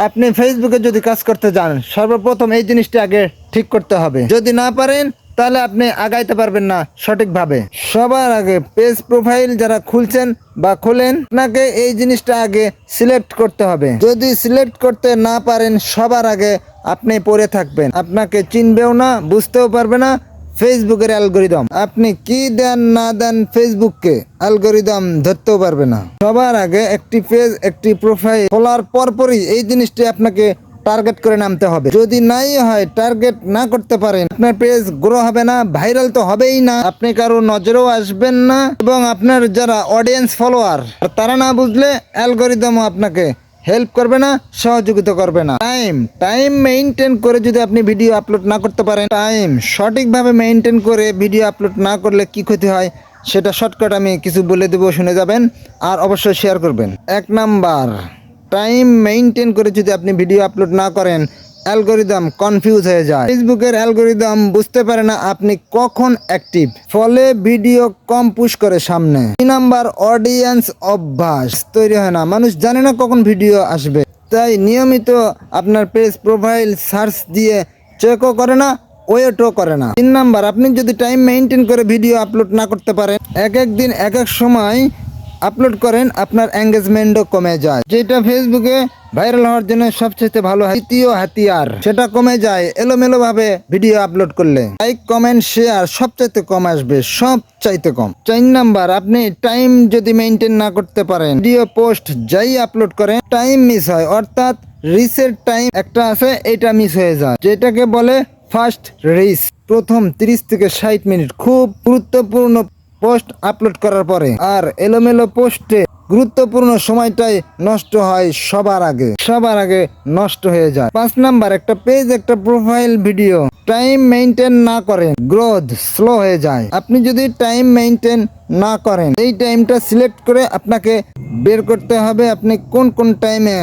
আপনি ফেসবুকে যদি কাজ করতে যান, সর্বপ্রথম এই জিনিসটা আগে ঠিক করতে হবে। যদি না পারেন তাহলে আপনি আগাইতে পারবেন না সঠিকভাবে। সবার আগে পেজ প্রোফাইল যারা খুলছেন বা খোলেন, আপনাকে এই জিনিসটা আগে সিলেক্ট করতে হবে। যদি সিলেক্ট করতে না পারেন, সবার আগে আপনি পড়ে থাকবেন, আপনাকে চিনবেও না, বুঝতেও পারবে না ফেসবুকের অ্যালগোরিদম। আপনি কি দেন না দেন ফেসবুককে, অ্যালগোরিদম ধরতেও পারবে না। সবার আগে একটি পেজ, একটি প্রোফাইল খোলার পরপরই এই জিনিসটি আপনাকে টার্গেট করে নামতে হবে। যদি নাই হয়, টার্গেট না করতে পারেন, আপনার পেজ গ্রো হবে না, ভাইরাল তো হবেই না, আপনি কারো নজরেও আসবেন না, এবং আপনার যারা অডিয়েন্স ফলোয়ার তারা না বুঝলে অ্যালগোরিদমও আপনাকে হেল্প করবে না, সহযোগিতা করবে না। টাইম মেইনটেইন করে যদি আপনি ভিডিও আপলোড না করতে পারেন, টাইম সঠিকভাবে মেইনটেইন করে ভিডিও আপলোড না করলে কি ক্ষতি হয় সেটা শর্টকাট আমি কিছু বলে দেবো, শুনে যাবেন আর অবশ্যই শেয়ার করবেন। 1 নাম্বার, টাইম মেইনটেইন করে যদি আপনি ভিডিও আপলোড না করেন, অ্যালগোরিদম কনফিউজ হয়ে যায়। ফেসবুকের অ্যালগোরিদম বুঝতে পারে না আপনি কখন অ্যাক্টিভ, ফলে ভিডিও কম পুশ করে সামনে। 2 নাম্বার, অডিয়েন্স অভ্যাস তৈরি হয় না, মানুষ জানে না কখন ভিডিও আসবে, তাই নিয়মিত আপনার পেজ প্রোফাইল সার্চ দিয়ে চেকও করে না, ওয়েটও করে না। 3 নাম্বার, আপনি যদি টাইম মেইনটেইন করে ভিডিও আপলোড না করতে পারেন, এক এক দিন এক এক সময় আপলোড করেন, আপনার এঙ্গেজমেন্টও কমে যায়, যেটা ফেসবুকে ভাইরাল হওয়ার জন্য সবচেয়ে ভালো দ্বিতীয় হাতিয়ার, সেটা কমে যায় এলোমেলো ভাবে ভিডিও আপলোড করলে। লাইক, কমেন্ট, শেয়ার সবচাইতে কম আসবে, সবচাইতে কম। 4 নাম্বার, আপনি টাইম যদি মেইনটেইন না করতে পারেন, ভিডিও পোস্ট যাই আপলোড করেন, টাইম মিস হয়, অর্থাৎ রিসেট টাইম একটা আছে, এটা মিস হয়ে যায়, যেটাকে বলে ফার্স্ট রিচ। প্রথম 30 থেকে 60 মিনিট খুব গুরুত্বপূর্ণ পোস্ট আপলোড করার পরে, আর এলোমেলো পোস্টে গুরুত্বপূর্ণ সময়টাই নষ্ট হয়, সবার আগে নষ্ট হয়ে যায়। 5 নাম্বার, একটা পেজ, একটা প্রোফাইল ভিডিও টাইম মেইনটেইন না করেন, গ্রোথ স্লো হয়ে যায়। আপনি যদি টাইম মেইনটেইন না করেন, এই টাইমটা সিলেক্ট করে আপনাকে বের করতে হবে, আপনি কোন কোন টাইমে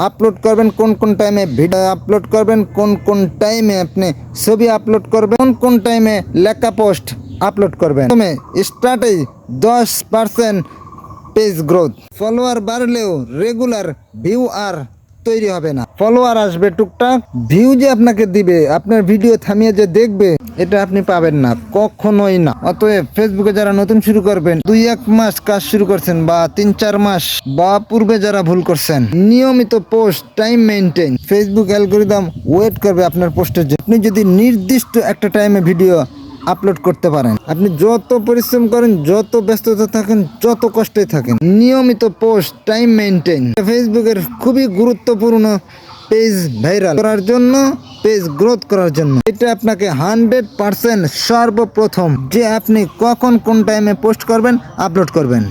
আপলোড করবেন, কোন কোন টাইমে ভিডিও আপলোড করবেন, কোন কোন টাইমে আপনি ছবি আপলোড করবেন, কোন কোন টাইমে লেখা পোস্ট আপলোড করবেন। প্রথমে স্টার্টেই 10% পেজ গ্রোথ। ফলোয়ার বাড়লেও রেগুলার ভিউ আর তৈরি হবে না। ফলোয়ার আসবে টুকটাক, ভিউ যে আপনাকে দিবে, আপনার ভিডিও থামিয়ে যে দেখবে, এটা আপনি পাবেন না, কখনোই না। অতএব ফেসবুকে যারা নতুন শুরু করবেন, 2-1 মাস কাজ শুরু করছেন, বা 3-4 মাস, বা পূর্বে যারা ভুল করছেন, নিয়মিত post, time maintain, Facebook algorithm wait করবে আপনার পোস্টের জন্য। আপনি যদি নির্দিষ্ট একটা টাইমে ভিডিও আপলোড করতে পারেন, আপনি যত পরিশ্রম করেন, যত ব্যস্ততা থাকেন, যত কষ্টে থাকেন, নিয়মিত পোস্ট, টাইম মেইনটেইন ফেসবুকের খুবই গুরুত্বপূর্ণ পেজ ভাইরাল করার জন্য, পেজ গ্রোথ করার জন্য। এটা আপনাকে 100% সর্বপ্রথম যে আপনি কখন কোন টাইমে পোস্ট করবেন, আপলোড করবেন।